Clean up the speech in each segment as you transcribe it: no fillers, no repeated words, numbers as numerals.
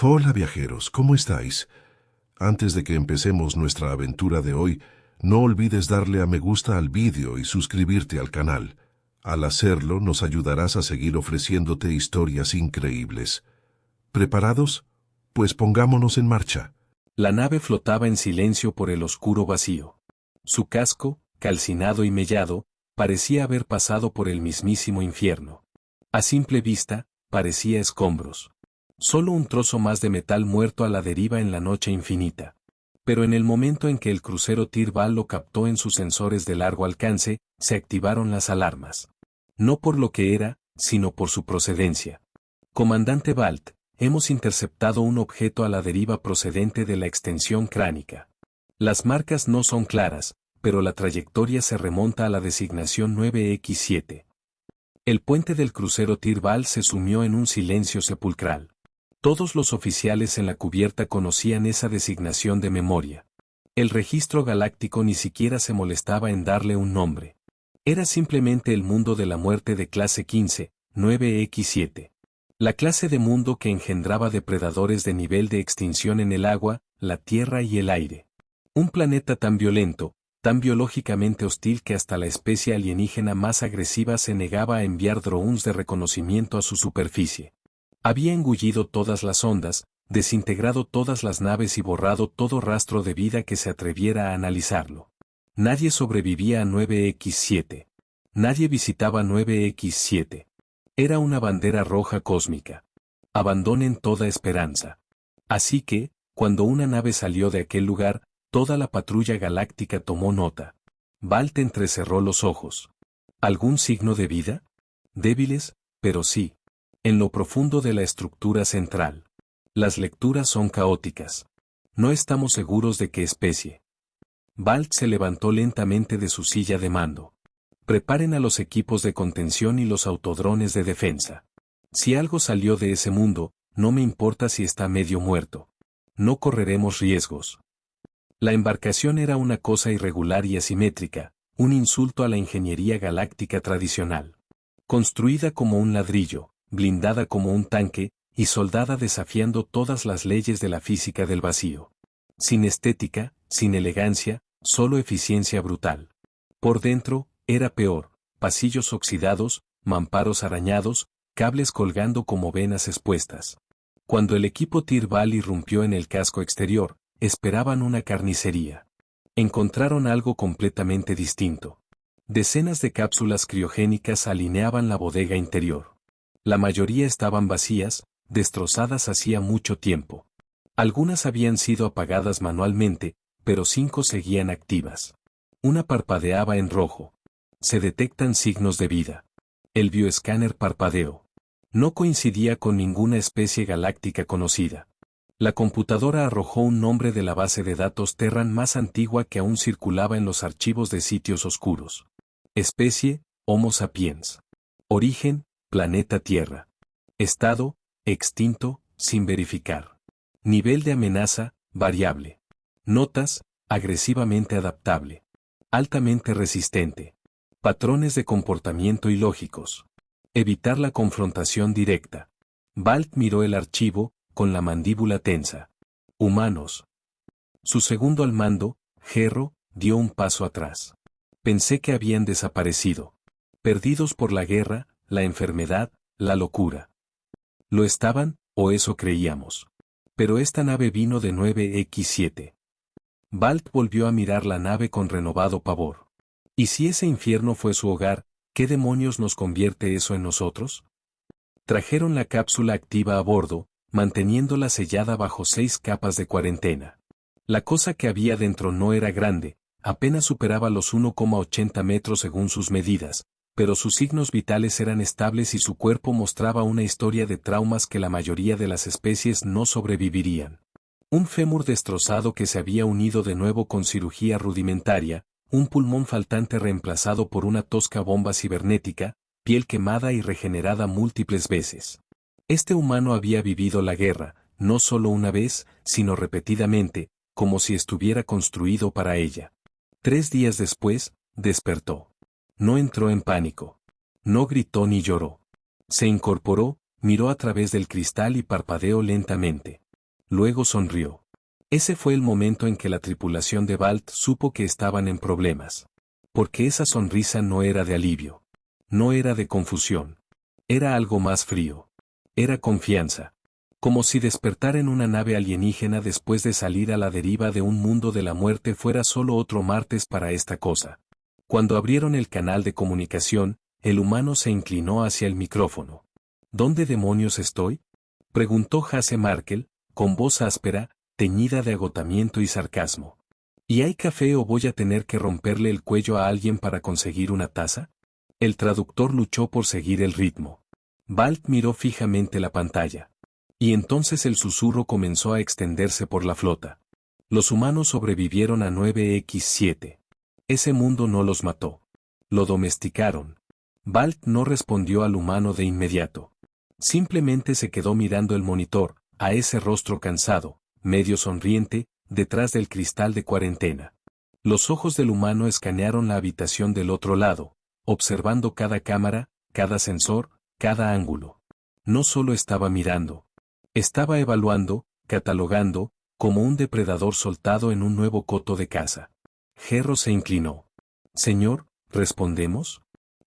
Hola viajeros, ¿cómo estáis? Antes de que empecemos nuestra aventura de hoy, no olvides darle a me gusta al vídeo y suscribirte al canal. Al hacerlo, nos ayudarás a seguir ofreciéndote historias increíbles. ¿Preparados? Pues pongámonos en marcha. La nave flotaba en silencio por el oscuro vacío. Su casco, calcinado y mellado, parecía haber pasado por el mismísimo infierno. A simple vista, parecía escombros. Solo un trozo más de metal muerto a la deriva en la noche infinita. Pero en el momento en que el crucero Tirval lo captó en sus sensores de largo alcance, se activaron las alarmas. No por lo que era, sino por su procedencia. Comandante Balt, hemos interceptado un objeto a la deriva procedente de la extensión cránica. Las marcas no son claras, pero la trayectoria se remonta a la designación 9X7. El puente del crucero Tirval se sumió en un silencio sepulcral. Todos los oficiales en la cubierta conocían esa designación de memoria. El registro galáctico ni siquiera se molestaba en darle un nombre. Era simplemente el mundo de la muerte de clase 15, 9X7. La clase de mundo que engendraba depredadores de nivel de extinción en el agua, la tierra y el aire. Un planeta tan violento, tan biológicamente hostil que hasta la especie alienígena más agresiva se negaba a enviar drones de reconocimiento a su superficie. Había engullido todas las ondas, desintegrado todas las naves y borrado todo rastro de vida que se atreviera a analizarlo. Nadie sobrevivía a 9X7. Nadie visitaba 9X7. Era una bandera roja cósmica. Abandonen toda esperanza. Así que, cuando una nave salió de aquel lugar, toda la patrulla galáctica tomó nota. Balt entrecerró los ojos. ¿Algún signo de vida? Débiles, pero sí. En lo profundo de la estructura central. Las lecturas son caóticas. No estamos seguros de qué especie. Balt se levantó lentamente de su silla de mando. Preparen a los equipos de contención y los autodrones de defensa. Si algo salió de ese mundo, no me importa si está medio muerto. No correremos riesgos. La embarcación era una cosa irregular y asimétrica, un insulto a la ingeniería galáctica tradicional. Construida como un ladrillo, blindada como un tanque, y soldada desafiando todas las leyes de la física del vacío. Sin estética, sin elegancia, solo eficiencia brutal. Por dentro, era peor, pasillos oxidados, mamparos arañados, cables colgando como venas expuestas. Cuando el equipo Tirval irrumpió en el casco exterior, esperaban una carnicería. Encontraron algo completamente distinto. Decenas de cápsulas criogénicas alineaban la bodega interior. La mayoría estaban vacías, destrozadas hacía mucho tiempo. Algunas habían sido apagadas manualmente, pero 5 seguían activas. Una parpadeaba en rojo. Se detectan signos de vida. El bioescáner parpadeó. No coincidía con ninguna especie galáctica conocida. La computadora arrojó un nombre de la base de datos Terran más antigua que aún circulaba en los archivos de sitios oscuros. Especie, Homo sapiens. Origen, planeta Tierra. Estado, extinto, sin verificar. Nivel de amenaza, variable. Notas, agresivamente adaptable. Altamente resistente. Patrones de comportamiento ilógicos. Evitar la confrontación directa. Balt miró el archivo, con la mandíbula tensa. Humanos. Su segundo al mando, Gerro, dio un paso atrás. Pensé que habían desaparecido. Perdidos por la guerra, la enfermedad, la locura. Lo estaban, o eso creíamos. Pero esta nave vino de 9X7. Balt volvió a mirar la nave con renovado pavor. ¿Y si ese infierno fue su hogar, qué demonios nos convierte eso en nosotros? Trajeron la cápsula activa a bordo, manteniéndola sellada bajo 6 capas de cuarentena. La cosa que había dentro no era grande, apenas superaba los 1,80 metros según sus medidas, pero sus signos vitales eran estables y su cuerpo mostraba una historia de traumas que la mayoría de las especies no sobrevivirían. Un fémur destrozado que se había unido de nuevo con cirugía rudimentaria, un pulmón faltante reemplazado por una tosca bomba cibernética, piel quemada y regenerada múltiples veces. Este humano había vivido la guerra, no solo una vez, sino repetidamente, como si estuviera construido para ella. 3 días después, despertó. No entró en pánico. No gritó ni lloró. Se incorporó, miró a través del cristal y parpadeó lentamente. Luego sonrió. Ese fue el momento en que la tripulación de Balt supo que estaban en problemas. Porque esa sonrisa no era de alivio. No era de confusión. Era algo más frío. Era confianza. Como si despertar en una nave alienígena después de salir a la deriva de un mundo de la muerte fuera solo otro martes para esta cosa. Cuando abrieron el canal de comunicación, el humano se inclinó hacia el micrófono. ¿Dónde demonios estoy?, preguntó Hasse Markel, con voz áspera, teñida de agotamiento y sarcasmo. ¿Y hay café o voy a tener que romperle el cuello a alguien para conseguir una taza? El traductor luchó por seguir el ritmo. Balt miró fijamente la pantalla. Y entonces el susurro comenzó a extenderse por la flota. Los humanos sobrevivieron a 9X7. Ese mundo no los mató. Lo domesticaron. Balt no respondió al humano de inmediato. Simplemente se quedó mirando el monitor, a ese rostro cansado, medio sonriente, detrás del cristal de cuarentena. Los ojos del humano escanearon la habitación del otro lado, observando cada cámara, cada sensor, cada ángulo. No solo estaba mirando. Estaba evaluando, catalogando, como un depredador soltado en un nuevo coto de caza. Gerro se inclinó. Señor, ¿respondemos?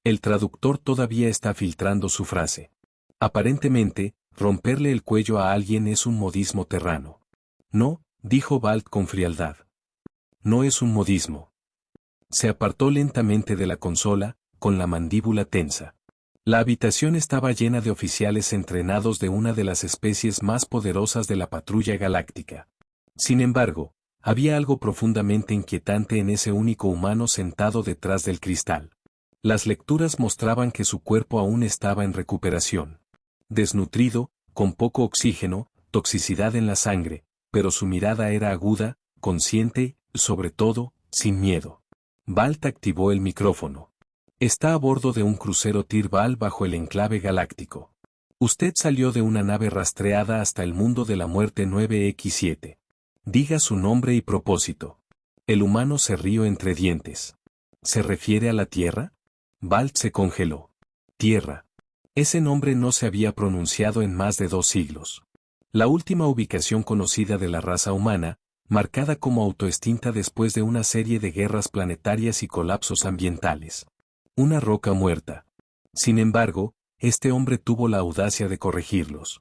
El traductor todavía está filtrando su frase. Aparentemente, romperle el cuello a alguien es un modismo terrano. No, dijo Balt con frialdad. No es un modismo. Se apartó lentamente de la consola, con la mandíbula tensa. La habitación estaba llena de oficiales entrenados de una de las especies más poderosas de la patrulla galáctica. Sin embargo, había algo profundamente inquietante en ese único humano sentado detrás del cristal. Las lecturas mostraban que su cuerpo aún estaba en recuperación. Desnutrido, con poco oxígeno, toxicidad en la sangre, pero su mirada era aguda, consciente, sobre todo, sin miedo. Balt activó el micrófono. Está a bordo de un crucero Tir-Val bajo el enclave galáctico. Usted salió de una nave rastreada hasta el mundo de la muerte 9X7. Diga su nombre y propósito. El humano se rió entre dientes. ¿Se refiere a la Tierra? Balt se congeló. Tierra. Ese nombre no se había pronunciado en más de 2 siglos. La última ubicación conocida de la raza humana, marcada como autoextinta después de una serie de guerras planetarias y colapsos ambientales. Una roca muerta. Sin embargo, este hombre tuvo la audacia de corregirlos.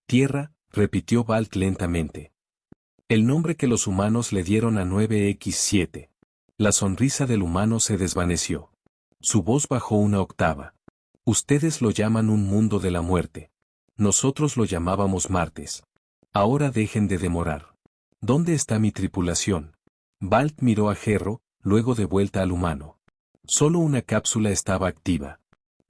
Tierra, repitió Balt lentamente. El nombre que los humanos le dieron a 9X7. La sonrisa del humano se desvaneció. Su voz bajó una octava. Ustedes lo llaman un mundo de la muerte. Nosotros lo llamábamos martes. Ahora dejen de demorar. ¿Dónde está mi tripulación? Balt miró a Gerro, luego de vuelta al humano. Solo una cápsula estaba activa.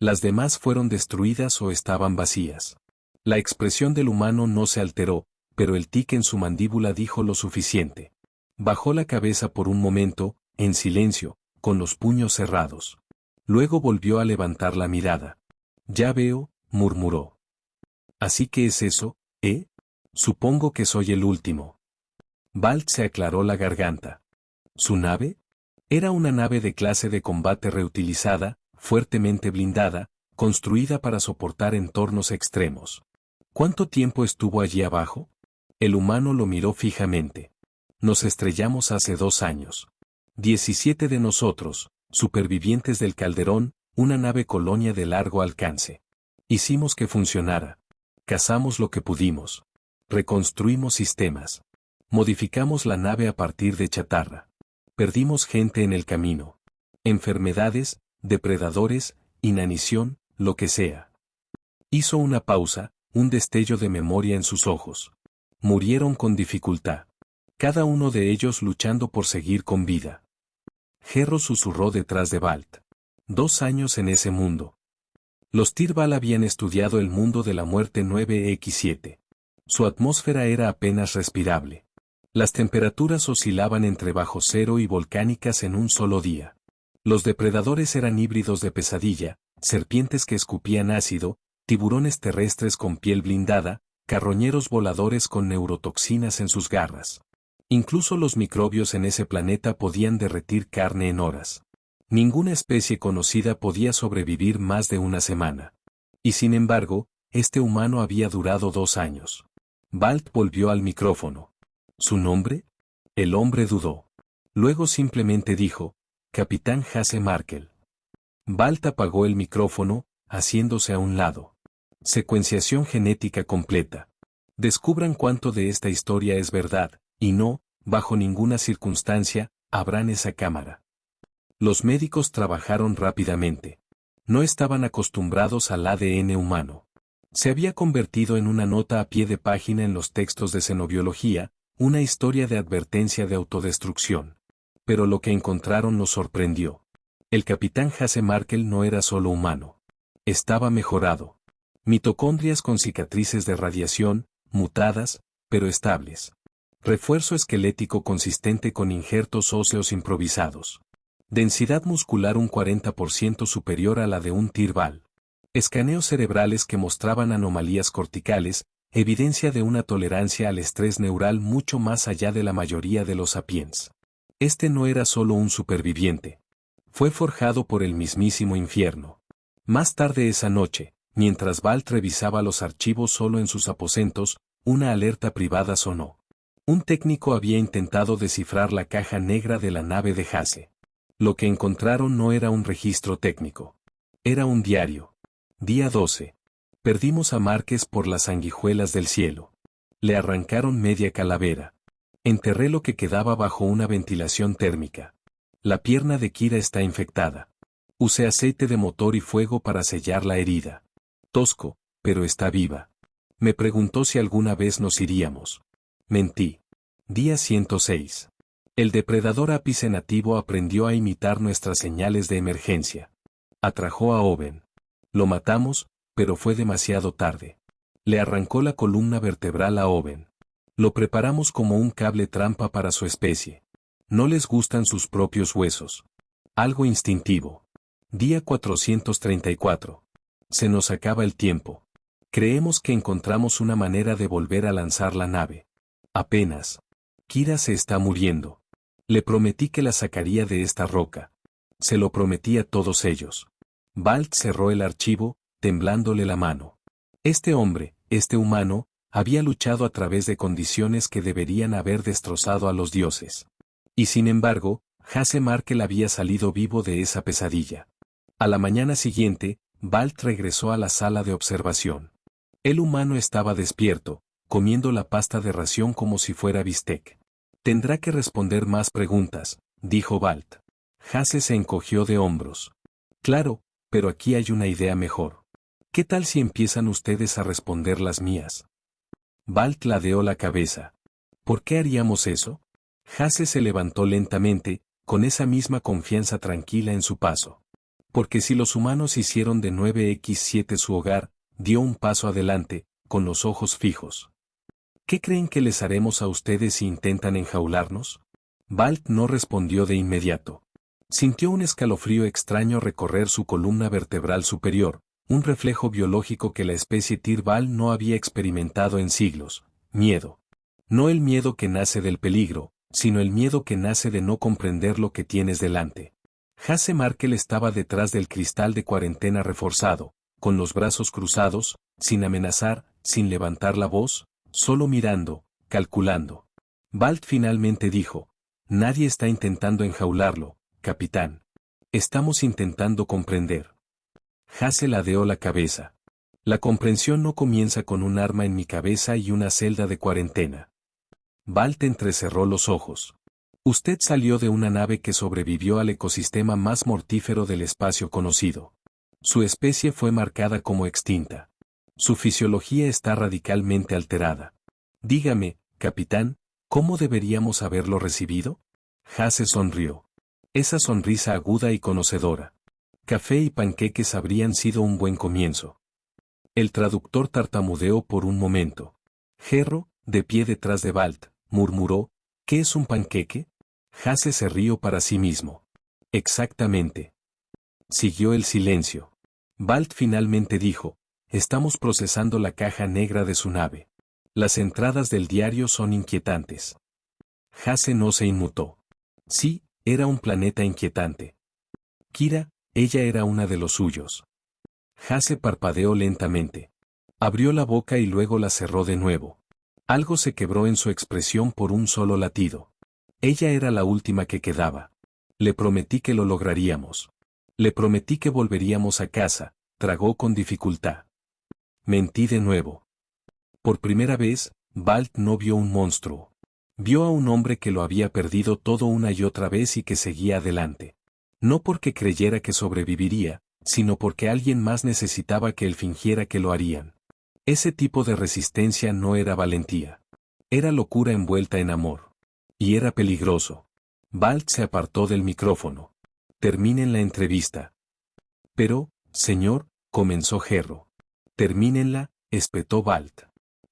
Las demás fueron destruidas o estaban vacías. La expresión del humano no se alteró, pero el tic en su mandíbula dijo lo suficiente. Bajó la cabeza por un momento, en silencio, con los puños cerrados. Luego volvió a levantar la mirada. Ya veo, murmuró. Así que es eso, ¿eh? Supongo que soy el último. Balt se aclaró la garganta. ¿Su nave? Era una nave de clase de combate reutilizada, fuertemente blindada, construida para soportar entornos extremos. ¿Cuánto tiempo estuvo allí abajo? El humano lo miró fijamente. Nos estrellamos hace 2 años. 17 de nosotros, supervivientes del Calderón, una nave colonia de largo alcance. Hicimos que funcionara. Cazamos lo que pudimos. Reconstruimos sistemas. Modificamos la nave a partir de chatarra. Perdimos gente en el camino. Enfermedades, depredadores, inanición, lo que sea. Hizo una pausa, un destello de memoria en sus ojos. Murieron con dificultad. Cada uno de ellos luchando por seguir con vida. Gerro susurró detrás de Balt. 2 años en ese mundo. Los Tir-Val habían estudiado el mundo de la muerte 9X7. Su atmósfera era apenas respirable. Las temperaturas oscilaban entre bajo cero y volcánicas en un solo día. Los depredadores eran híbridos de pesadilla, serpientes que escupían ácido, tiburones terrestres con piel blindada, carroñeros voladores con neurotoxinas en sus garras. Incluso los microbios en ese planeta podían derretir carne en horas. Ninguna especie conocida podía sobrevivir más de una semana. Y sin embargo, este humano había durado 2 años. Balt volvió al micrófono. ¿Su nombre? El hombre dudó. Luego simplemente dijo, Capitán Hasse Markel. Balt apagó el micrófono, haciéndose a un lado. Secuenciación genética completa. Descubran cuánto de esta historia es verdad, y no, bajo ninguna circunstancia, abran esa cámara. Los médicos trabajaron rápidamente. No estaban acostumbrados al ADN humano. Se había convertido en una nota a pie de página en los textos de xenobiología, una historia de advertencia de autodestrucción. Pero lo que encontraron los sorprendió. El capitán Hasse Markel no era solo humano. Estaba mejorado. Mitocondrias con cicatrices de radiación, mutadas, pero estables. Refuerzo esquelético consistente con injertos óseos improvisados. Densidad muscular un 40% superior a la de un Tirval. Escaneos cerebrales que mostraban anomalías corticales, evidencia de una tolerancia al estrés neural mucho más allá de la mayoría de los sapiens. Este no era solo un superviviente. Fue forjado por el mismísimo infierno. Más tarde esa noche, mientras Balt revisaba los archivos solo en sus aposentos, una alerta privada sonó. Un técnico había intentado descifrar la caja negra de la nave de Hasse. Lo que encontraron no era un registro técnico. Era un diario. Día 12. Perdimos a Márquez por las sanguijuelas del cielo. Le arrancaron media calavera. Enterré lo que quedaba bajo una ventilación térmica. La pierna de Kira está infectada. Usé aceite de motor y fuego para sellar la herida. Tosco, pero está viva. Me preguntó si alguna vez nos iríamos. Mentí. Día 106. El depredador ápice nativo aprendió a imitar nuestras señales de emergencia. Atrajo a Owen. Lo matamos, pero fue demasiado tarde. Le arrancó la columna vertebral a Owen. Lo preparamos como un cable trampa para su especie. No les gustan sus propios huesos. Algo instintivo. Día 434. Se nos acaba el tiempo. Creemos que encontramos una manera de volver a lanzar la nave. Apenas. Kira se está muriendo. Le prometí que la sacaría de esta roca. Se lo prometí a todos ellos. Balt cerró el archivo, temblándole la mano. Este hombre, este humano, había luchado a través de condiciones que deberían haber destrozado a los dioses. Y sin embargo, Hasse Markel había salido vivo de esa pesadilla. A la mañana siguiente, Balt regresó a la sala de observación. El humano estaba despierto, comiendo la pasta de ración como si fuera bistec. Tendrá que responder más preguntas, dijo Balt. Hasse se encogió de hombros. Claro, pero aquí hay una idea mejor. ¿Qué tal si empiezan ustedes a responder las mías? Balt ladeó la cabeza. ¿Por qué haríamos eso? Hasse se levantó lentamente, con esa misma confianza tranquila en su paso. Porque si los humanos hicieron de 9X7 su hogar, dio un paso adelante, con los ojos fijos. ¿Qué creen que les haremos a ustedes si intentan enjaularnos? Balt no respondió de inmediato. Sintió un escalofrío extraño recorrer su columna vertebral superior, un reflejo biológico que la especie Tirval no había experimentado en siglos, miedo. No el miedo que nace del peligro, sino el miedo que nace de no comprender lo que tienes delante. Hasse Markel estaba detrás del cristal de cuarentena reforzado, con los brazos cruzados, sin amenazar, sin levantar la voz, solo mirando, calculando. Balt finalmente dijo, nadie está intentando enjaularlo, capitán. Estamos intentando comprender. Hasse ladeó la cabeza. La comprensión no comienza con un arma en mi cabeza y una celda de cuarentena. Balt entrecerró los ojos. Usted salió de una nave que sobrevivió al ecosistema más mortífero del espacio conocido. Su especie fue marcada como extinta. Su fisiología está radicalmente alterada. Dígame, capitán, ¿cómo deberíamos haberlo recibido? Hasse sonrió. Esa sonrisa aguda y conocedora. Café y panqueques habrían sido un buen comienzo. El traductor tartamudeó por un momento. Gerro, de pie detrás de Balt, murmuró, ¿qué es un panqueque? Hasse se rió para sí mismo. Exactamente. Siguió el silencio. Balt finalmente dijo, estamos procesando la caja negra de su nave. Las entradas del diario son inquietantes. Hasse no se inmutó. Sí, era un planeta inquietante. Kira, ella era una de los suyos. Hasse parpadeó lentamente. Abrió la boca y luego la cerró de nuevo. Algo se quebró en su expresión por un solo latido. Ella era la última que quedaba. Le prometí que lo lograríamos. Le prometí que volveríamos a casa, tragó con dificultad. Mentí de nuevo. Por primera vez, Balt no vio un monstruo. Vio a un hombre que lo había perdido todo una y otra vez y que seguía adelante. No porque creyera que sobreviviría, sino porque alguien más necesitaba que él fingiera que lo harían. Ese tipo de resistencia no era valentía. Era locura envuelta en amor. Y era peligroso. Balt se apartó del micrófono. Terminen la entrevista. Pero, señor, comenzó Gerro. Termínenla, espetó Balt.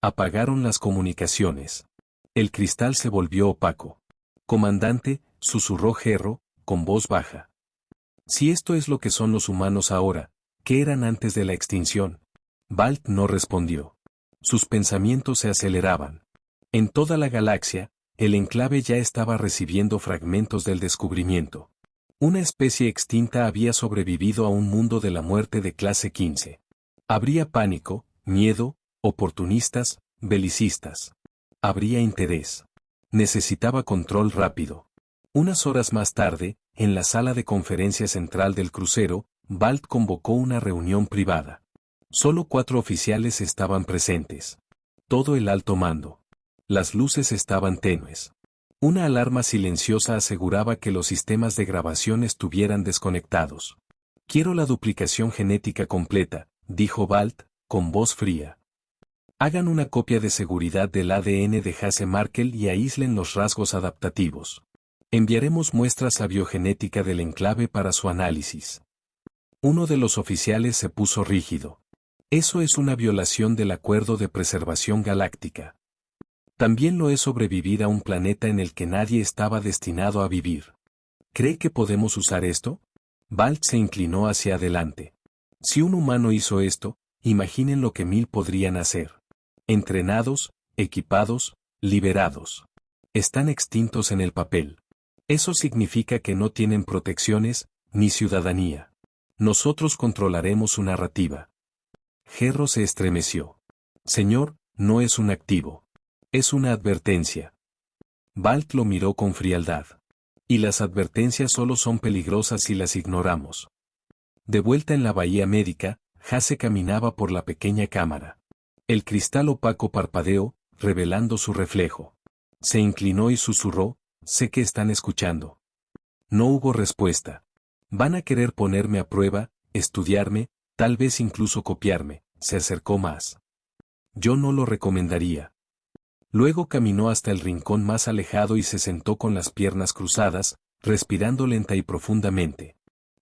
Apagaron las comunicaciones. El cristal se volvió opaco. Comandante, susurró Gerro, con voz baja. Si esto es lo que son los humanos ahora, ¿qué eran antes de la extinción? Balt no respondió. Sus pensamientos se aceleraban. En toda la galaxia, el enclave ya estaba recibiendo fragmentos del descubrimiento. Una especie extinta había sobrevivido a un mundo de la muerte de clase 15. Habría pánico, miedo, oportunistas, belicistas. Habría interés. Necesitaba control rápido. Unas horas más tarde, en la sala de conferencia central del crucero, Balt convocó una reunión privada. Solo 4 oficiales estaban presentes. Todo el alto mando. Las luces estaban tenues. Una alarma silenciosa aseguraba que los sistemas de grabación estuvieran desconectados. Quiero la duplicación genética completa, dijo Balt, con voz fría. Hagan una copia de seguridad del ADN de Hasse Markel y aíslen los rasgos adaptativos. Enviaremos muestras a biogenética del enclave para su análisis. Uno de los oficiales se puso rígido. Eso es una violación del Acuerdo de Preservación Galáctica. También lo es sobrevivir a un planeta en el que nadie estaba destinado a vivir. ¿Cree que podemos usar esto? Balt se inclinó hacia adelante. Si un humano hizo esto, imaginen lo que 1000 podrían hacer. Entrenados, equipados, liberados. Están extintos en el papel. Eso significa que no tienen protecciones, ni ciudadanía. Nosotros controlaremos su narrativa. Gerro se estremeció. Señor, no es un activo. Es una advertencia. Balt lo miró con frialdad. Y las advertencias solo son peligrosas si las ignoramos. De vuelta en la bahía médica, Hasse caminaba por la pequeña cámara. El cristal opaco parpadeó, revelando su reflejo. Se inclinó y susurró, sé que están escuchando. No hubo respuesta. Van a querer ponerme a prueba, estudiarme, tal vez incluso copiarme. Se acercó más. Yo no lo recomendaría. Luego caminó hasta el rincón más alejado y se sentó con las piernas cruzadas, respirando lenta y profundamente.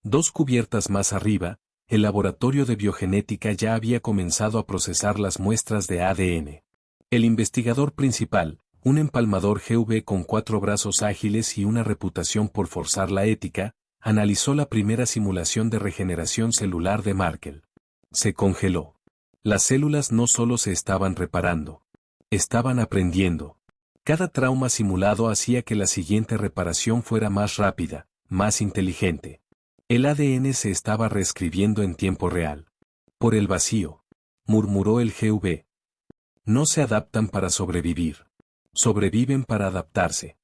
2 cubiertas más arriba, el laboratorio de biogenética ya había comenzado a procesar las muestras de ADN. El investigador principal, un empalmador GV con 4 brazos ágiles y una reputación por forzar la ética, analizó la primera simulación de regeneración celular de Markel. Se congeló. Las células no solo se estaban reparando. Estaban aprendiendo. Cada trauma simulado hacía que la siguiente reparación fuera más rápida, más inteligente. El ADN se estaba reescribiendo en tiempo real. Por el vacío, murmuró el GV. No se adaptan para sobrevivir. Sobreviven para adaptarse.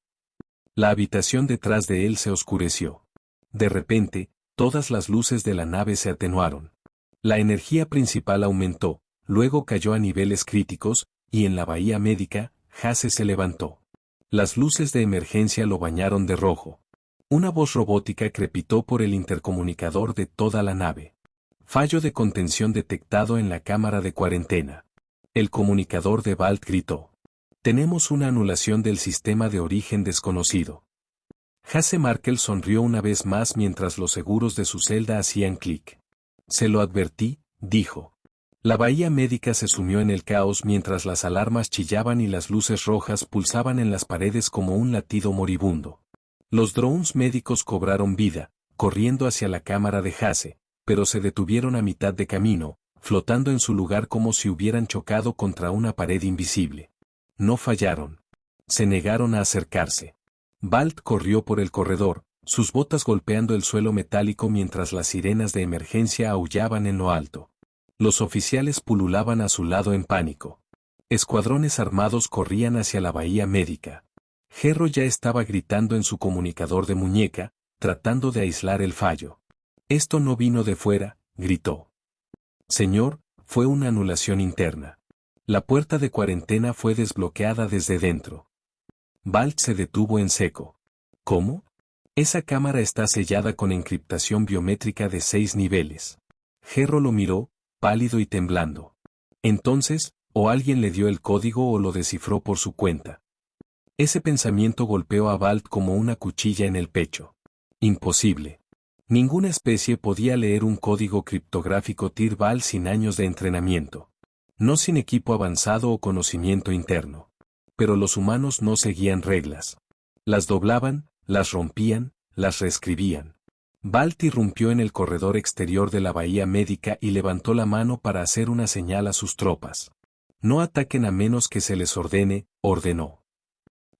La habitación detrás de él se oscureció. De repente, todas las luces de la nave se atenuaron. La energía principal aumentó, luego cayó a niveles críticos, y en la bahía médica, Hasse se levantó. Las luces de emergencia lo bañaron de rojo. Una voz robótica crepitó por el intercomunicador de toda la nave. Fallo de contención detectado en la cámara de cuarentena. El comunicador de Balt gritó. Tenemos una anulación del sistema de origen desconocido. Hasse Markel sonrió una vez más mientras los seguros de su celda hacían clic. Se lo advertí, dijo. La bahía médica se sumió en el caos mientras las alarmas chillaban y las luces rojas pulsaban en las paredes como un latido moribundo. Los drones médicos cobraron vida, corriendo hacia la cámara de Hasse, pero se detuvieron a mitad de camino, flotando en su lugar como si hubieran chocado contra una pared invisible. No fallaron. Se negaron a acercarse. Balt corrió por el corredor, sus botas golpeando el suelo metálico mientras las sirenas de emergencia aullaban en lo alto. Los oficiales pululaban a su lado en pánico. Escuadrones armados corrían hacia la bahía médica. Gerro ya estaba gritando en su comunicador de muñeca, tratando de aislar el fallo. Esto no vino de fuera, gritó. Señor, fue una anulación interna. La puerta de cuarentena fue desbloqueada desde dentro. Balt se detuvo en seco. ¿Cómo? Esa cámara está sellada con encriptación biométrica de 6 niveles. Gerro lo miró, pálido y temblando. Entonces, o alguien le dio el código o lo descifró por su cuenta. Ese pensamiento golpeó a Balt como una cuchilla en el pecho. Imposible. Ninguna especie podía leer un código criptográfico Tir-Bal sin años de entrenamiento. No sin equipo avanzado o conocimiento interno. Pero los humanos no seguían reglas. Las doblaban, las rompían, las reescribían. Balt irrumpió en el corredor exterior de la bahía médica y levantó la mano para hacer una señal a sus tropas. No ataquen a menos que se les ordene, ordenó.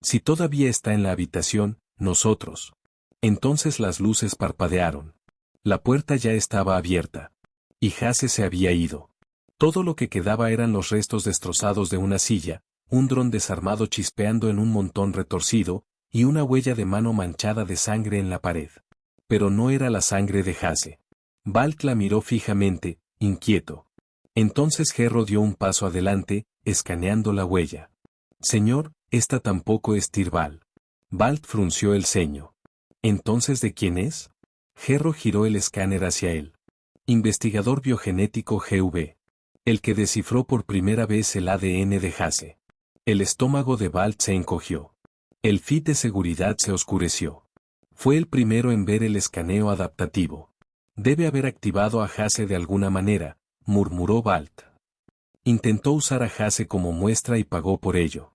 Si todavía está en la habitación, nosotros. Entonces las luces parpadearon. La puerta ya estaba abierta. Y Hasse se había ido. Todo lo que quedaba eran los restos destrozados de una silla, un dron desarmado chispeando en un montón retorcido, y una huella de mano manchada de sangre en la pared. Pero no era la sangre de Hasse. Balt la miró fijamente, inquieto. Entonces Gerro dio un paso adelante, escaneando la huella. Señor, esta tampoco es Tir-Bal. Balt frunció el ceño. ¿Entonces de quién es? Gerro giró el escáner hacia él. Investigador biogenético GV. El que descifró por primera vez el ADN de Hasse. El estómago de Balt se encogió. El feed de seguridad se oscureció. Fue el primero en ver el escaneo adaptativo. Debe haber activado a Hasse de alguna manera, murmuró Balt. Intentó usar a Hasse como muestra y pagó por ello.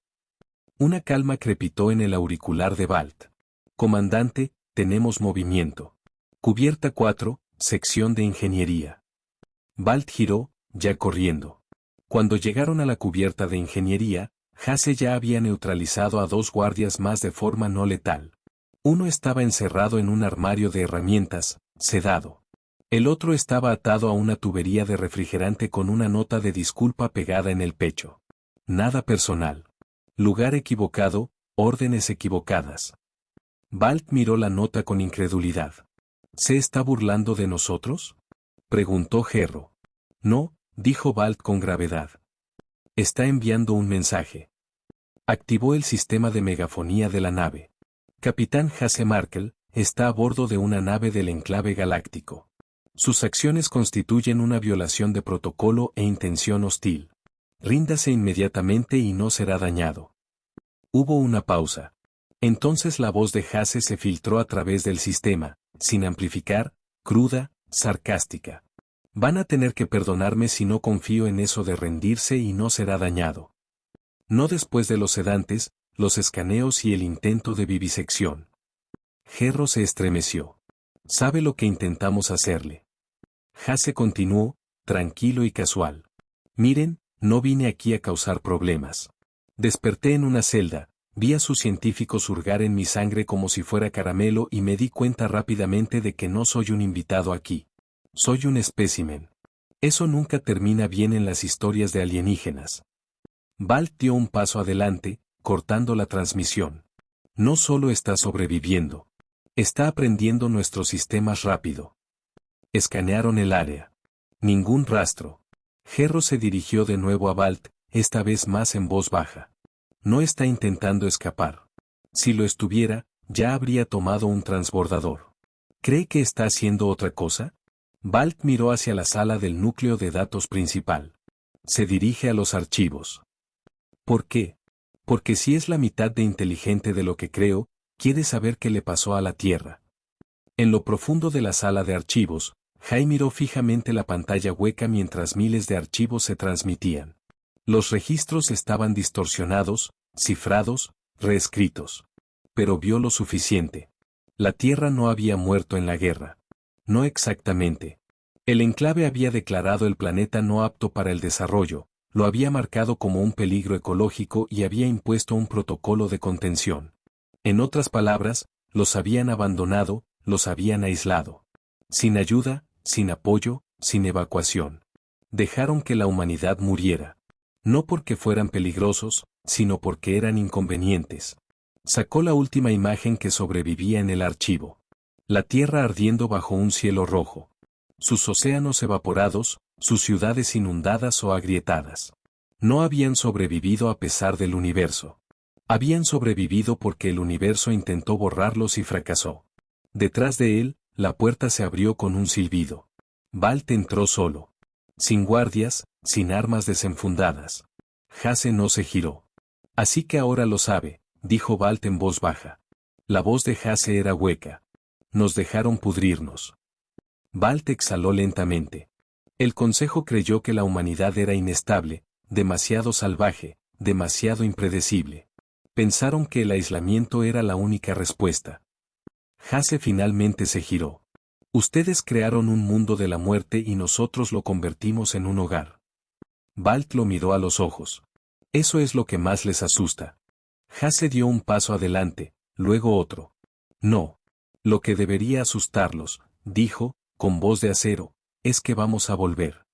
Una calma crepitó en el auricular de Balt. Comandante, tenemos movimiento. Cubierta 4, sección de ingeniería. Balt giró, ya corriendo. Cuando llegaron a la cubierta de ingeniería, Hasse ya había neutralizado a 2 guardias más de forma no letal. Uno estaba encerrado en un armario de herramientas, sedado. El otro estaba atado a una tubería de refrigerante con una nota de disculpa pegada en el pecho. Nada personal. Lugar equivocado, órdenes equivocadas. Balt miró la nota con incredulidad. ¿Se está burlando de nosotros?, preguntó Gerro. No, dijo Balt con gravedad. Está enviando un mensaje. Activó el sistema de megafonía de la nave. Capitán Hasse Markel está a bordo de una nave del enclave galáctico. Sus acciones constituyen una violación de protocolo e intención hostil. Ríndase inmediatamente y no será dañado. Hubo una pausa. Entonces la voz de Hasse se filtró a través del sistema, sin amplificar, cruda, sarcástica. Van a tener que perdonarme si no confío en eso de rendirse y no será dañado. No después de los sedantes, los escaneos y el intento de vivisección. Gerro se estremeció. ¿Sabe lo que intentamos hacerle? Hasse continuó, tranquilo y casual. Miren, no vine aquí a causar problemas. Desperté en una celda, vi a sus científicos hurgar en mi sangre como si fuera caramelo y me di cuenta rápidamente de que no soy un invitado aquí. Soy un espécimen. Eso nunca termina bien en las historias de alienígenas. Balt dio un paso adelante, cortando la transmisión. No solo está sobreviviendo. Está aprendiendo nuestros sistemas rápido. Escanearon el área. Ningún rastro. Gerro se dirigió de nuevo a Balt, esta vez más en voz baja. No está intentando escapar. Si lo estuviera, ya habría tomado un transbordador. ¿Cree que está haciendo otra cosa? Balt miró hacia la sala del núcleo de datos principal. Se dirige a los archivos. ¿Por qué? Porque si es la mitad de inteligente de lo que creo, quiere saber qué le pasó a la Tierra. En lo profundo de la sala de archivos, Jay miró fijamente la pantalla hueca mientras miles de archivos se transmitían. Los registros estaban distorsionados, cifrados, reescritos. Pero vio lo suficiente. La Tierra no había muerto en la guerra. No exactamente. El enclave había declarado el planeta no apto para el desarrollo, lo había marcado como un peligro ecológico y había impuesto un protocolo de contención. En otras palabras, los habían abandonado, los habían aislado. Sin ayuda, sin apoyo, sin evacuación. Dejaron que la humanidad muriera. No porque fueran peligrosos, sino porque eran inconvenientes. Sacó la última imagen que sobrevivía en el archivo. La Tierra ardiendo bajo un cielo rojo. Sus océanos evaporados, sus ciudades inundadas o agrietadas. No habían sobrevivido a pesar del universo. Habían sobrevivido porque el universo intentó borrarlos y fracasó. Detrás de él, la puerta se abrió con un silbido. Walt entró solo. Sin guardias, sin armas desenfundadas. Hasse no se giró. Así que ahora lo sabe, dijo Walt en voz baja. La voz de Hasse era hueca. Nos dejaron pudrirnos. Walt exhaló lentamente. El Consejo creyó que la humanidad era inestable, demasiado salvaje, demasiado impredecible. Pensaron que el aislamiento era la única respuesta. Hasse finalmente se giró. Ustedes crearon un mundo de la muerte y nosotros lo convertimos en un hogar. Walt lo miró a los ojos. Eso es lo que más les asusta. Hasse dio un paso adelante, luego otro. No. Lo que debería asustarlos, dijo, con voz de acero, es que vamos a volver.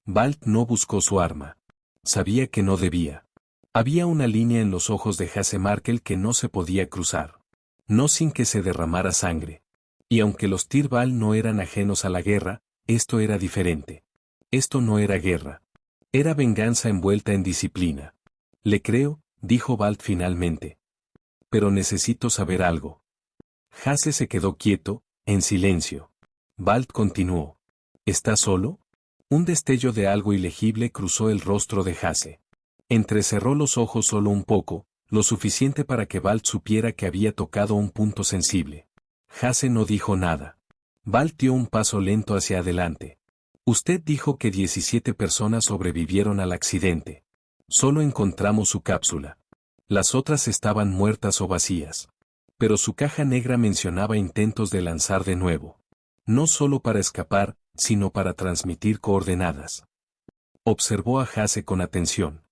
Walt no buscó su arma. Sabía que no debía. Había una línea en los ojos de Hasse Markel que no se podía cruzar. No sin que se derramara sangre. Y aunque los Tirval no eran ajenos a la guerra, esto era diferente. Esto no era guerra. Era venganza envuelta en disciplina. Le creo, dijo Walt finalmente. Pero necesito saber algo. Hasse se quedó quieto, en silencio. Walt continuó. ¿Estás solo? Un destello de algo ilegible cruzó el rostro de Hasse. Entrecerró los ojos solo un poco, lo suficiente para que Walt supiera que había tocado un punto sensible. Hasse no dijo nada. Walt dio un paso lento hacia adelante. Usted dijo que 17 personas sobrevivieron al accidente. Solo encontramos su cápsula. Las otras estaban muertas o vacías. Pero su caja negra mencionaba intentos de lanzar de nuevo. No solo para escapar, sino para transmitir coordenadas. Observó a Hasse con atención.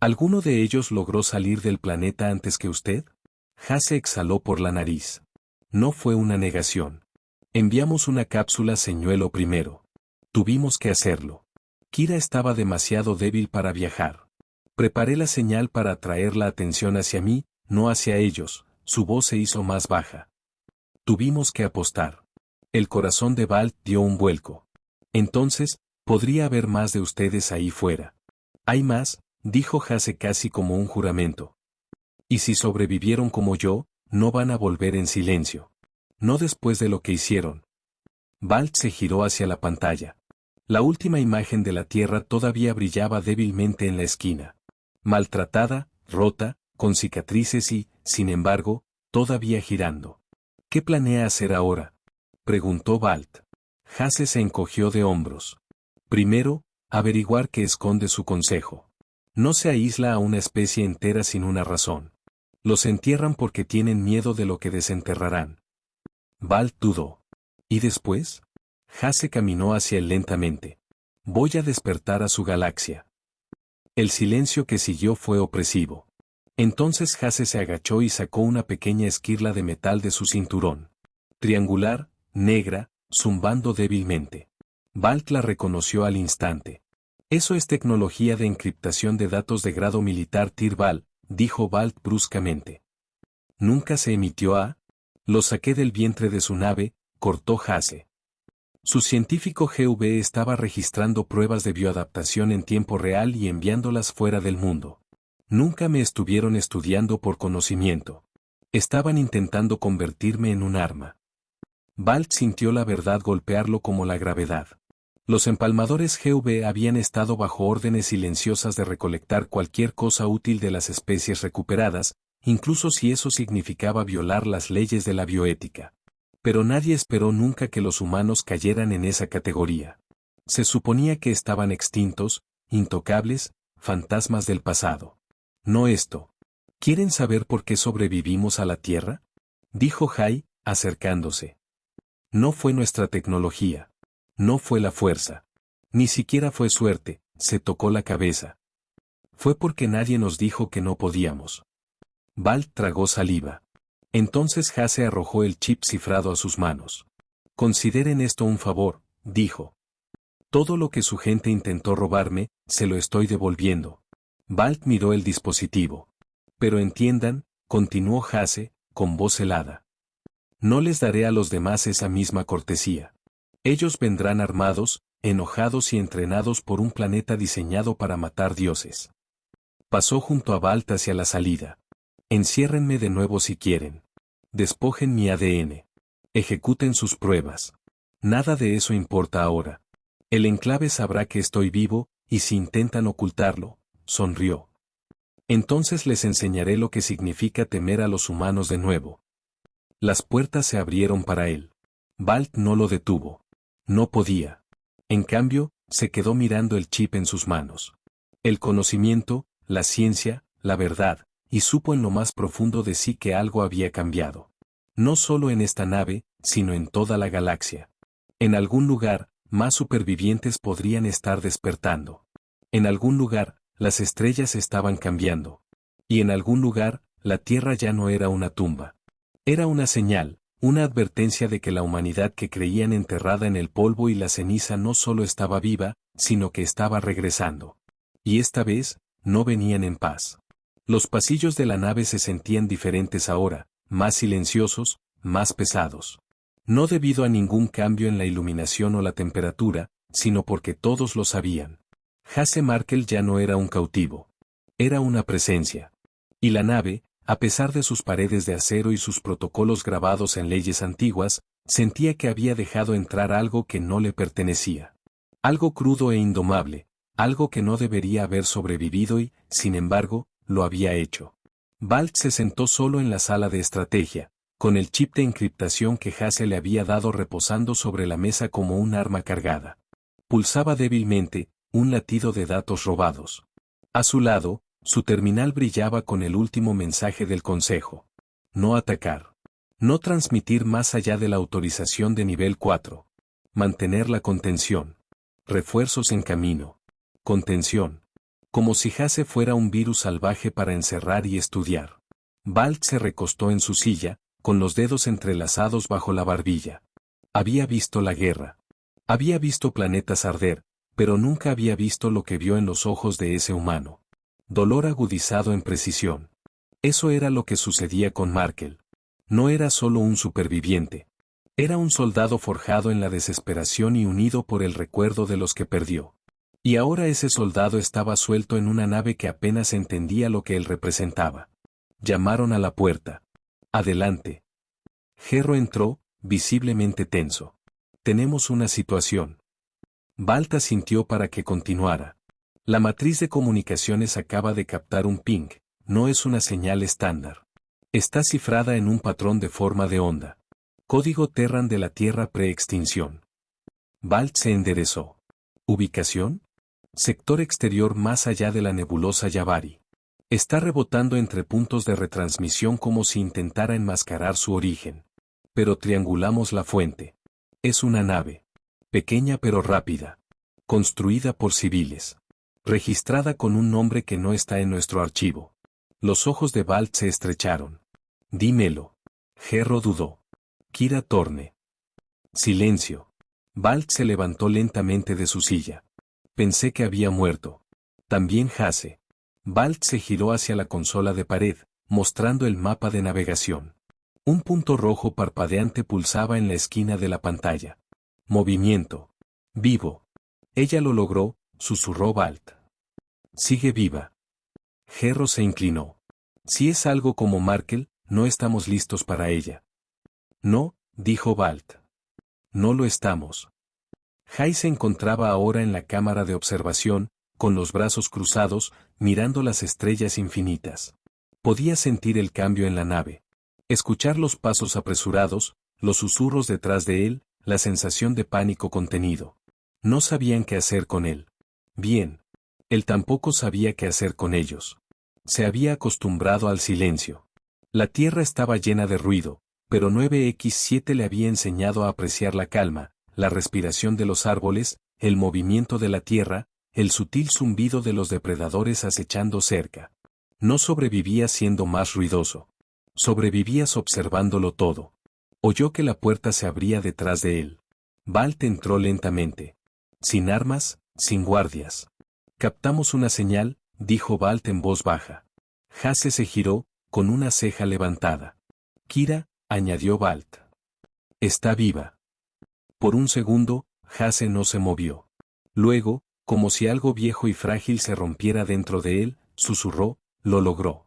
¿Alguno de ellos logró salir del planeta antes que usted? Hasse exhaló por la nariz. No fue una negación. Enviamos una cápsula señuelo primero. Tuvimos que hacerlo. Kira estaba demasiado débil para viajar. Preparé la señal para atraer la atención hacia mí, no hacia ellos. Su voz se hizo más baja. Tuvimos que apostar. El corazón de Walt dio un vuelco. Entonces, podría haber más de ustedes ahí fuera. Hay más, dijo Hasse casi como un juramento. Y si sobrevivieron como yo, no van a volver en silencio. No después de lo que hicieron. Walt se giró hacia la pantalla. La última imagen de la Tierra todavía brillaba débilmente en la esquina. Maltratada, rota, con cicatrices y, sin embargo, todavía girando. ¿Qué planea hacer ahora?, preguntó Walt. Hasse se encogió de hombros. Primero, averiguar qué esconde su consejo. No se aísla a una especie entera sin una razón. Los entierran porque tienen miedo de lo que desenterrarán. Walt dudó. ¿Y después? Hasse caminó hacia él lentamente. Voy a despertar a su galaxia. El silencio que siguió fue opresivo. Entonces Hasse se agachó y sacó una pequeña esquirla de metal de su cinturón. Triangular, negra, zumbando débilmente. Walt la reconoció al instante. Eso es tecnología de encriptación de datos de grado militar Tirval, dijo Walt bruscamente. Nunca se emitió a... Lo saqué del vientre de su nave, cortó Hasse. Su científico GV estaba registrando pruebas de bioadaptación en tiempo real y enviándolas fuera del mundo. Nunca me estuvieron estudiando por conocimiento. Estaban intentando convertirme en un arma. Walt sintió la verdad golpearlo como la gravedad. Los empalmadores GV habían estado bajo órdenes silenciosas de recolectar cualquier cosa útil de las especies recuperadas, incluso si eso significaba violar las leyes de la bioética. Pero nadie esperó nunca que los humanos cayeran en esa categoría. Se suponía que estaban extintos, intocables, fantasmas del pasado. No esto. ¿Quieren saber por qué sobrevivimos a la Tierra?, dijo Jay, acercándose. No fue nuestra tecnología. No fue la fuerza. Ni siquiera fue suerte, se tocó la cabeza. Fue porque nadie nos dijo que no podíamos. Walt tragó saliva. Entonces Hasse arrojó el chip cifrado a sus manos. Consideren esto un favor, dijo. Todo lo que su gente intentó robarme, se lo estoy devolviendo. Balt miró el dispositivo. Pero entiendan, continuó Hasse, con voz helada. No les daré a los demás esa misma cortesía. Ellos vendrán armados, enojados y entrenados por un planeta diseñado para matar dioses. Pasó junto a Balt hacia la salida. Enciérrenme de nuevo si quieren. Despojen mi ADN. Ejecuten sus pruebas. Nada de eso importa ahora. El enclave sabrá que estoy vivo, y si intentan ocultarlo, sonrió. Entonces les enseñaré lo que significa temer a los humanos de nuevo. Las puertas se abrieron para él. Balt no lo detuvo. No podía. En cambio, se quedó mirando el chip en sus manos. El conocimiento, la ciencia, la verdad, y supo en lo más profundo de sí que algo había cambiado. No solo en esta nave, sino en toda la galaxia. En algún lugar, más supervivientes podrían estar despertando. En algún lugar, las estrellas estaban cambiando. Y en algún lugar, la Tierra ya no era una tumba. Era una señal, una advertencia de que la humanidad que creían enterrada en el polvo y la ceniza no solo estaba viva, sino que estaba regresando. Y esta vez, no venían en paz. Los pasillos de la nave se sentían diferentes ahora, más silenciosos, más pesados. No debido a ningún cambio en la iluminación o la temperatura, sino porque todos lo sabían. Hasse Markel ya no era un cautivo. Era una presencia. Y la nave, a pesar de sus paredes de acero y sus protocolos grabados en leyes antiguas, sentía que había dejado entrar algo que no le pertenecía. Algo crudo e indomable, algo que no debería haber sobrevivido y, sin embargo, lo había hecho. Balt se sentó solo en la sala de estrategia, con el chip de encriptación que Hasse le había dado reposando sobre la mesa como un arma cargada. Pulsaba débilmente, un latido de datos robados. A su lado, su terminal brillaba con el último mensaje del Consejo. No atacar. No transmitir más allá de la autorización de nivel 4. Mantener la contención. Refuerzos en camino. Contención. Como si Hasse fuera un virus salvaje para encerrar y estudiar. Balt se recostó en su silla, con los dedos entrelazados bajo la barbilla. Había visto la guerra. Había visto planetas arder, pero nunca había visto lo que vio en los ojos de ese humano. Dolor agudizado en precisión. Eso era lo que sucedía con Markel. No era solo un superviviente. Era un soldado forjado en la desesperación y unido por el recuerdo de los que perdió. Y ahora ese soldado estaba suelto en una nave que apenas entendía lo que él representaba. Llamaron a la puerta. Adelante. Gerro entró, visiblemente tenso. Tenemos una situación. Balt asintió para que continuara. La matriz de comunicaciones acaba de captar un ping, no es una señal estándar. Está cifrada en un patrón de forma de onda. Código Terran de la Tierra pre-extinción. Balt se enderezó. ¿Ubicación? Sector exterior más allá de la nebulosa Yabari. Está rebotando entre puntos de retransmisión como si intentara enmascarar su origen. Pero triangulamos la fuente. Es una nave. Pequeña pero rápida. Construida por civiles. Registrada con un nombre que no está en nuestro archivo. Los ojos de Balt se estrecharon. Dímelo. Gerro dudó. Kira Torne. Silencio. Balt se levantó lentamente de su silla. Pensé que había muerto. También Hasse. Balt se giró hacia la consola de pared, mostrando el mapa de navegación. Un punto rojo parpadeante pulsaba en la esquina de la pantalla. Movimiento. Vivo. Ella lo logró, susurró Balt. Sigue viva. Gerro se inclinó. Si es algo como Markel, no estamos listos para ella. No, dijo Balt. No lo estamos. Jai se encontraba ahora en la cámara de observación, con los brazos cruzados, mirando las estrellas infinitas. Podía sentir el cambio en la nave. Escuchar los pasos apresurados, los susurros detrás de él, la sensación de pánico contenido. No sabían qué hacer con él. Bien. Él tampoco sabía qué hacer con ellos. Se había acostumbrado al silencio. La Tierra estaba llena de ruido, pero 9X7 le había enseñado a apreciar la calma, la respiración de los árboles, el movimiento de la Tierra, el sutil zumbido de los depredadores acechando cerca. No sobrevivías siendo más ruidoso. Sobrevivías observándolo todo. Oyó que la puerta se abría detrás de él. Balt entró lentamente. Sin armas, sin guardias. Captamos una señal, dijo Balt en voz baja. Hasse se giró, con una ceja levantada. Kira, añadió Balt. Está viva. Por un segundo, Hasse no se movió. Luego, como si algo viejo y frágil se rompiera dentro de él, susurró, lo logró.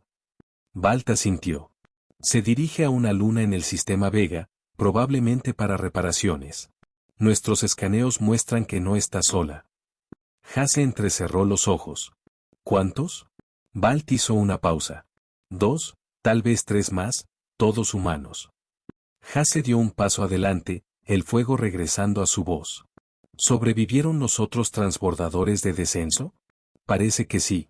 Balt asintió. Se dirige a una luna en el sistema Vega, probablemente para reparaciones. Nuestros escaneos muestran que no está sola. Hasse entrecerró los ojos. ¿Cuántos? Balt hizo una pausa. 2, tal vez 3 más, todos humanos. Hasse dio un paso adelante, el fuego regresando a su voz. ¿Sobrevivieron los otros transbordadores de descenso? Parece que sí.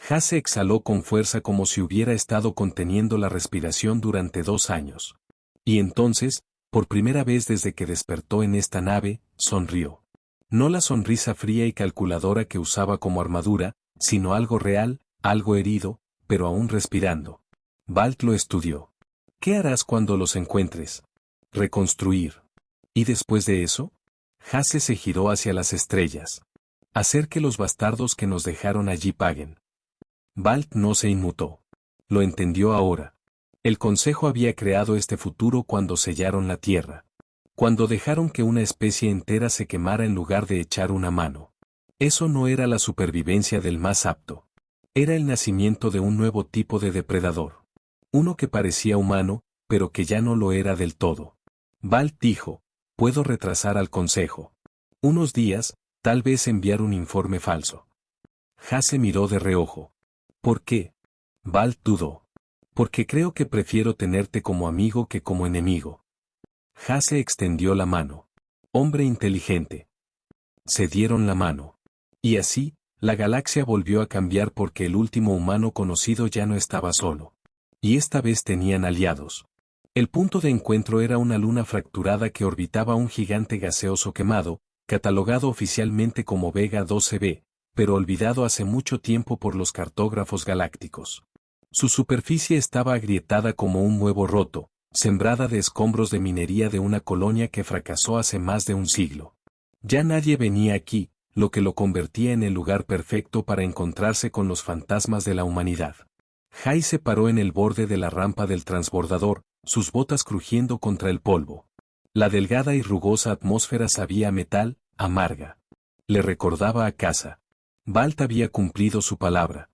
Hasse exhaló con fuerza como si hubiera estado conteniendo la respiración durante 2 años. Y entonces, por primera vez desde que despertó en esta nave, sonrió. No la sonrisa fría y calculadora que usaba como armadura, sino algo real, algo herido, pero aún respirando. Balt lo estudió. ¿Qué harás cuando los encuentres? Reconstruir. ¿Y después de eso? Hasse se giró hacia las estrellas. Hacer que los bastardos que nos dejaron allí paguen. Balt no se inmutó. Lo entendió ahora. El Consejo había creado este futuro cuando sellaron la Tierra. Cuando dejaron que una especie entera se quemara en lugar de echar una mano. Eso no era la supervivencia del más apto. Era el nacimiento de un nuevo tipo de depredador. Uno que parecía humano, pero que ya no lo era del todo. Balt dijo, puedo retrasar al Consejo. Unos días, tal vez enviar un informe falso. Hasse miró de reojo. ¿Por qué? Balt dudó. Porque creo que prefiero tenerte como amigo que como enemigo. Hasse extendió la mano. Hombre inteligente. Se dieron la mano. Y así, la galaxia volvió a cambiar porque el último humano conocido ya no estaba solo. Y esta vez tenían aliados. El punto de encuentro era una luna fracturada que orbitaba un gigante gaseoso quemado, catalogado oficialmente como Vega 12b, pero olvidado hace mucho tiempo por los cartógrafos galácticos. Su superficie estaba agrietada como un huevo roto, sembrada de escombros de minería de una colonia que fracasó hace más de un siglo. Ya nadie venía aquí, lo que lo convertía en el lugar perfecto para encontrarse con los fantasmas de la humanidad. Jai se paró en el borde de la rampa del transbordador, sus botas crujiendo contra el polvo. La delgada y rugosa atmósfera sabía a metal, amarga. Le recordaba a casa. Balt había cumplido su palabra.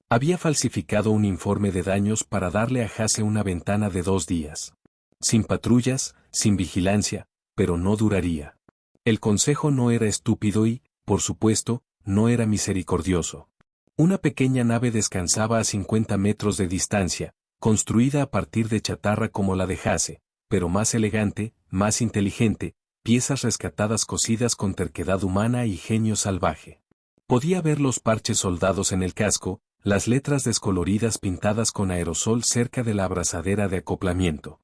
Había falsificado un informe de daños para darle a Hasse una ventana de 2 días. Sin patrullas, sin vigilancia, pero no duraría. El Consejo no era estúpido y, por supuesto, no era misericordioso. Una pequeña nave descansaba a 50 metros de distancia, construida a partir de chatarra como la de Hasse, pero más elegante, más inteligente, piezas rescatadas cosidas con terquedad humana y genio salvaje. Podía ver los parches soldados en el casco, las letras descoloridas pintadas con aerosol cerca de la abrazadera de acoplamiento.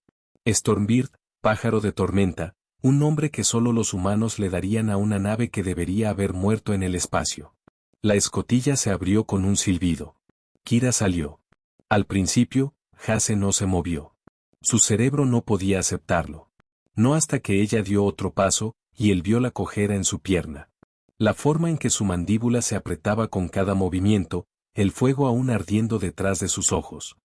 Stormbird, pájaro de tormenta, un nombre que solo los humanos le darían a una nave que debería haber muerto en el espacio. La escotilla se abrió con un silbido. Kira salió. Al principio, Hasse no se movió. Su cerebro no podía aceptarlo. No hasta que ella dio otro paso, y él vio la cojera en su pierna. La forma en que su mandíbula se apretaba con cada movimiento, el fuego aún ardiendo detrás de sus ojos.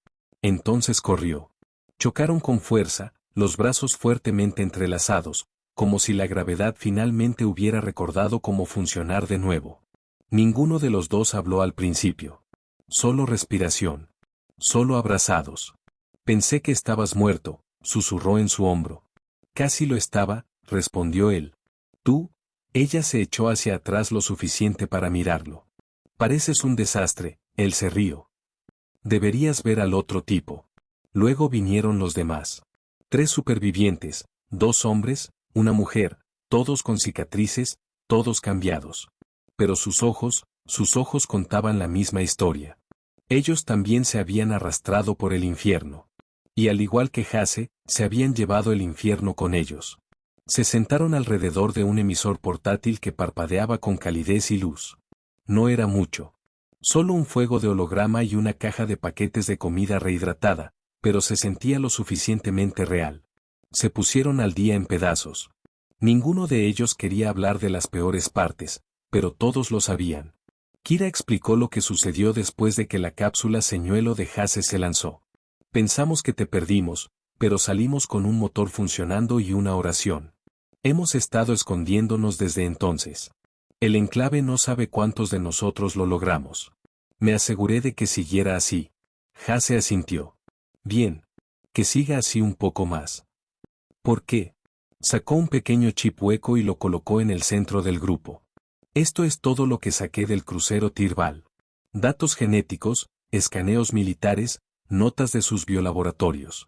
Entonces corrió. Chocaron con fuerza, los brazos fuertemente entrelazados, como si la gravedad finalmente hubiera recordado cómo funcionar de nuevo. Ninguno de los dos habló al principio. Solo respiración. Solo abrazados. Pensé que estabas muerto, susurró en su hombro. Casi lo estaba, respondió él. ¿Tú? Ella se echó hacia atrás lo suficiente para mirarlo. Pareces un desastre, él se rió. Deberías ver al otro tipo. Luego vinieron los demás. 3 supervivientes, 2 hombres, una mujer, todos con cicatrices, todos cambiados. Pero sus ojos contaban la misma historia. Ellos también se habían arrastrado por el infierno. Y al igual que Hasse, se habían llevado el infierno con ellos. Se sentaron alrededor de un emisor portátil que parpadeaba con calidez y luz. No era mucho. Solo un fuego de holograma y una caja de paquetes de comida rehidratada, pero se sentía lo suficientemente real. Se pusieron al día en pedazos. Ninguno de ellos quería hablar de las peores partes, pero todos lo sabían. Kira explicó lo que sucedió después de que la cápsula señuelo de Hase se lanzó. Pensamos que te perdimos, pero salimos con un motor funcionando y una oración. Hemos estado escondiéndonos desde entonces. El enclave no sabe cuántos de nosotros lo logramos. Me aseguré de que siguiera así. Hase asintió. Bien. Que siga así un poco más. ¿Por qué? Sacó un pequeño chip hueco y lo colocó en el centro del grupo. Esto es todo lo que saqué del crucero Tirbal. Datos genéticos, escaneos militares, notas de sus biolaboratorios.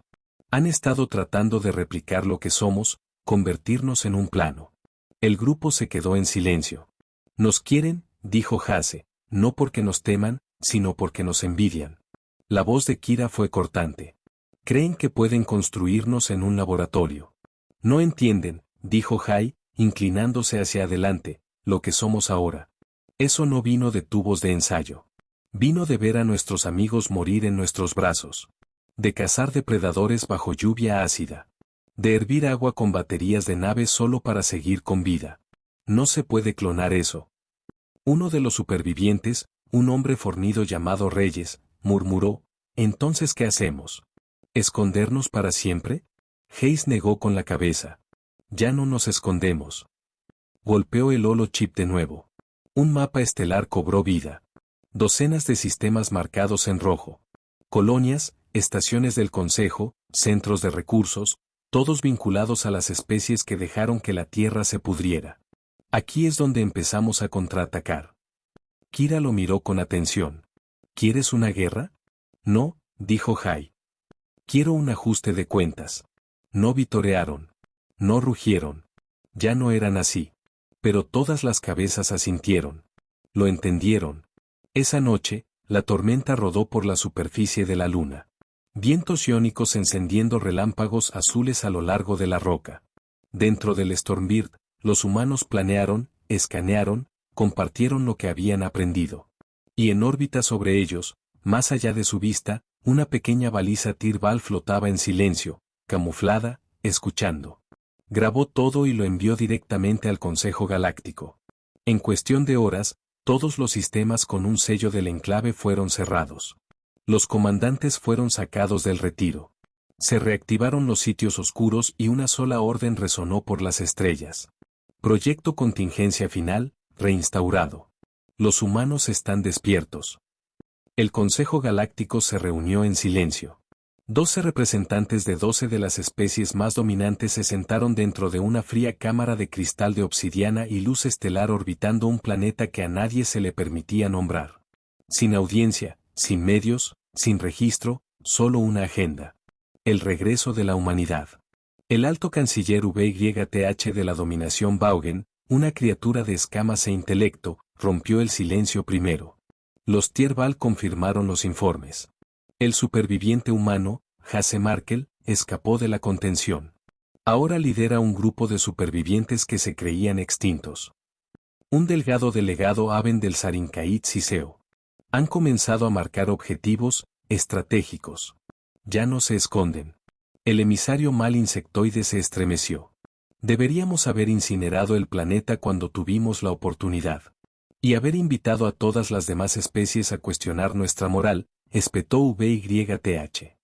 Han estado tratando de replicar lo que somos, convertirnos en un plano. El grupo se quedó en silencio. Nos quieren, dijo Hase, no porque nos teman, sino porque nos envidian. La voz de Kira fue cortante. Creen que pueden construirnos en un laboratorio. No entienden, dijo Hai, inclinándose hacia adelante, lo que somos ahora. Eso no vino de tubos de ensayo. Vino de ver a nuestros amigos morir en nuestros brazos. De cazar depredadores bajo lluvia ácida. De hervir agua con baterías de naves solo para seguir con vida. No se puede clonar eso. Uno de los supervivientes, un hombre fornido llamado Reyes, murmuró, ¿entonces qué hacemos? ¿Escondernos para siempre? Hayes negó con la cabeza. Ya no nos escondemos. Golpeó el holochip de nuevo. Un mapa estelar cobró vida. Docenas de sistemas marcados en rojo. Colonias, estaciones del Consejo, centros de recursos, todos vinculados a las especies que dejaron que la Tierra se pudriera. Aquí es donde empezamos a contraatacar. Kira lo miró con atención. ¿Quieres una guerra? No, dijo Hai. Quiero un ajuste de cuentas. No vitorearon. No rugieron. Ya no eran así. Pero todas las cabezas asintieron. Lo entendieron. Esa noche, la tormenta rodó por la superficie de la luna. Vientos iónicos encendiendo relámpagos azules a lo largo de la roca. Dentro del Stormbird, los humanos planearon, escanearon, compartieron lo que habían aprendido. Y en órbita sobre ellos, más allá de su vista, una pequeña baliza Tirbal flotaba en silencio, camuflada, escuchando. Grabó todo y lo envió directamente al Consejo Galáctico. En cuestión de horas, todos los sistemas con un sello del enclave fueron cerrados. Los comandantes fueron sacados del retiro. Se reactivaron los sitios oscuros y una sola orden resonó por las estrellas. Proyecto Contingencia Final, reinstaurado. Los humanos están despiertos. El Consejo Galáctico se reunió en silencio. 12 representantes de 12 de las especies más dominantes se sentaron dentro de una fría cámara de cristal de obsidiana y luz estelar orbitando un planeta que a nadie se le permitía nombrar. Sin audiencia, sin medios, sin registro, solo una agenda. El regreso de la humanidad. El alto canciller VYTH de la dominación Vaugen, una criatura de escamas e intelecto, rompió el silencio primero. Los Tirbal confirmaron los informes. El superviviente humano, Hase Markel, escapó de la contención. Ahora lidera un grupo de supervivientes que se creían extintos. Un delgado delegado Aben del Sarincaid Siseo. Han comenzado a marcar objetivos estratégicos. Ya no se esconden. El emisario mal insectoide se estremeció. Deberíamos haber incinerado el planeta cuando tuvimos la oportunidad. Y haber invitado a todas las demás especies a cuestionar nuestra moral, espetó VYTH.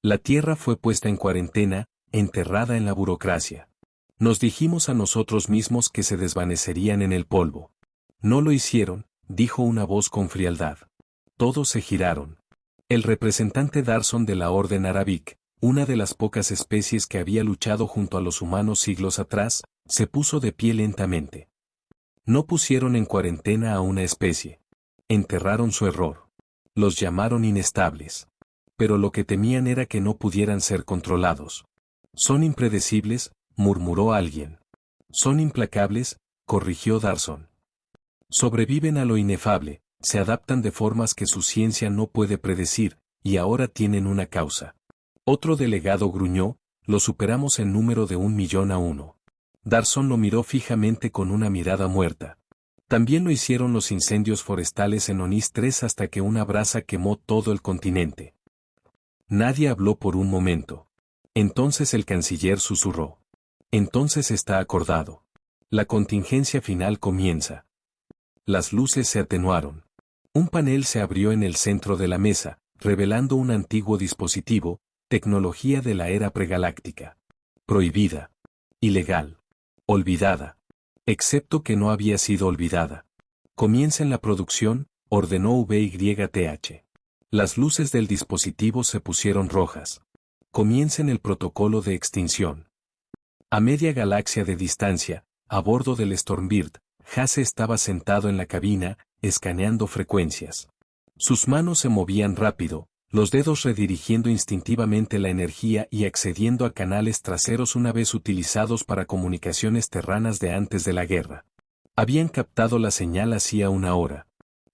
La Tierra fue puesta en cuarentena, enterrada en la burocracia. Nos dijimos a nosotros mismos que se desvanecerían en el polvo. No lo hicieron, dijo una voz con frialdad. Todos se giraron. El representante Darson de la Orden Arabic, una de las pocas especies que había luchado junto a los humanos siglos atrás, se puso de pie lentamente. No pusieron en cuarentena a una especie. Enterraron su error. Los llamaron inestables. Pero lo que temían era que no pudieran ser controlados. Son impredecibles, murmuró alguien. Son implacables, corrigió Darson. Sobreviven a lo inefable, se adaptan de formas que su ciencia no puede predecir, y ahora tienen una causa. Otro delegado gruñó, lo superamos en número de 1.000.000 a 1. Darson lo miró fijamente con una mirada muerta. También lo hicieron los incendios forestales en Onis 3 hasta que una brasa quemó todo el continente. Nadie habló por un momento. Entonces el canciller susurró. Entonces está acordado. La contingencia final comienza. Las luces se atenuaron. Un panel se abrió en el centro de la mesa, revelando un antiguo dispositivo, tecnología de la era pregaláctica. Prohibida. Ilegal. Olvidada. Excepto que no había sido olvidada. Comiencen la producción, ordenó VYTH. Las luces del dispositivo se pusieron rojas. Comiencen el protocolo de extinción. A media galaxia de distancia, a bordo del Stormbird, Hase estaba sentado en la cabina, escaneando frecuencias. Sus manos se movían rápido, los dedos redirigiendo instintivamente la energía y accediendo a canales traseros una vez utilizados para comunicaciones terranas de antes de la guerra. Habían captado la señal hacía una hora.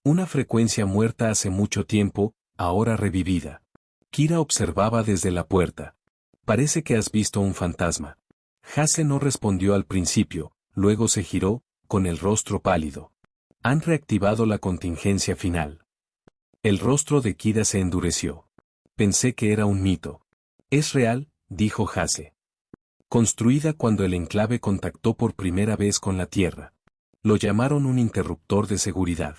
Una frecuencia muerta hace mucho tiempo, ahora revivida. Kira observaba desde la puerta. Parece que has visto un fantasma. Hase no respondió al principio, luego se giró, con el rostro pálido. Han reactivado la contingencia final. El rostro de Kira se endureció. Pensé que era un mito. Es real, dijo Hase. Construida cuando el enclave contactó por primera vez con la Tierra. Lo llamaron un interruptor de seguridad.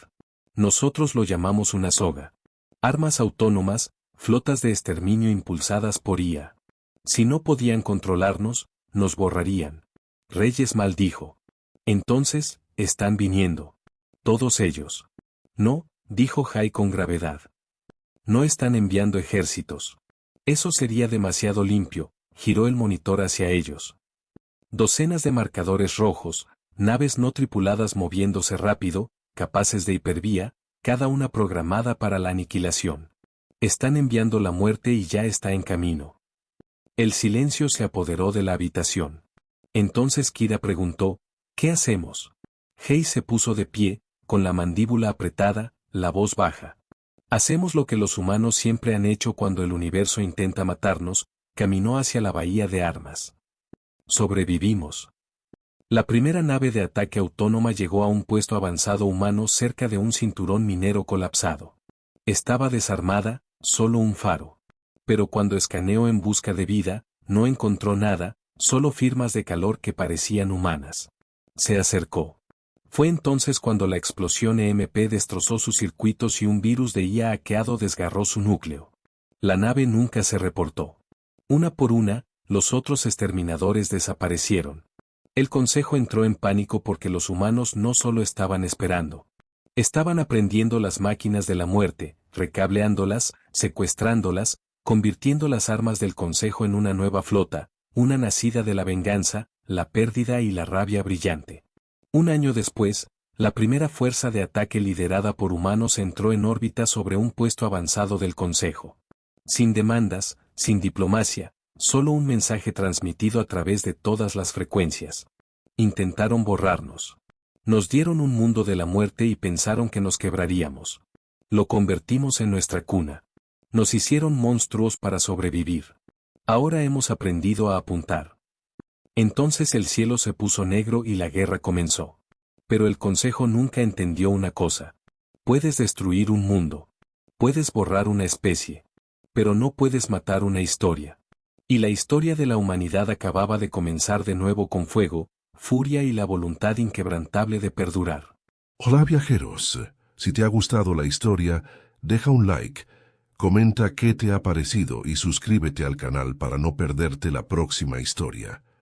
Nosotros lo llamamos una soga. Armas autónomas, flotas de exterminio impulsadas por IA. Si no podían controlarnos, nos borrarían. Reyes maldijo. Entonces, están viniendo. Todos ellos. No, dijo Jai con gravedad. No están enviando ejércitos. Eso sería demasiado limpio, giró el monitor hacia ellos. Docenas de marcadores rojos, naves no tripuladas moviéndose rápido, capaces de hipervía, cada una programada para la aniquilación. Están enviando la muerte y ya está en camino. El silencio se apoderó de la habitación. Entonces Kira preguntó, ¿qué hacemos? Hei se puso de pie, con la mandíbula apretada, la voz baja. Hacemos lo que los humanos siempre han hecho cuando el universo intenta matarnos, caminó hacia la bahía de armas. Sobrevivimos. La primera nave de ataque autónoma llegó a un puesto avanzado humano cerca de un cinturón minero colapsado. Estaba desarmada, solo un faro. Pero cuando escaneó en busca de vida, no encontró nada, solo firmas de calor que parecían humanas. Se acercó. Fue entonces cuando la explosión EMP destrozó sus circuitos y un virus de IA hackeado desgarró su núcleo. La nave nunca se reportó. Una por una, los otros exterminadores desaparecieron. El Consejo entró en pánico porque los humanos no solo estaban esperando. Estaban aprendiendo las máquinas de la muerte, recableándolas, secuestrándolas, convirtiendo las armas del Consejo en una nueva flota, una nacida de la venganza, la pérdida y la rabia brillante. Un año después, la primera fuerza de ataque liderada por humanos entró en órbita sobre un puesto avanzado del Consejo. Sin demandas, sin diplomacia, solo un mensaje transmitido a través de todas las frecuencias. Intentaron borrarnos. Nos dieron un mundo de la muerte y pensaron que nos quebraríamos. Lo convertimos en nuestra cuna. Nos hicieron monstruos para sobrevivir. Ahora hemos aprendido a apuntar. Entonces el cielo se puso negro y la guerra comenzó. Pero el Consejo nunca entendió una cosa. Puedes destruir un mundo. Puedes borrar una especie. Pero no puedes matar una historia. Y la historia de la humanidad acababa de comenzar de nuevo con fuego, furia y la voluntad inquebrantable de perdurar. Hola viajeros, si te ha gustado la historia, deja un like, comenta qué te ha parecido y suscríbete al canal para no perderte la próxima historia.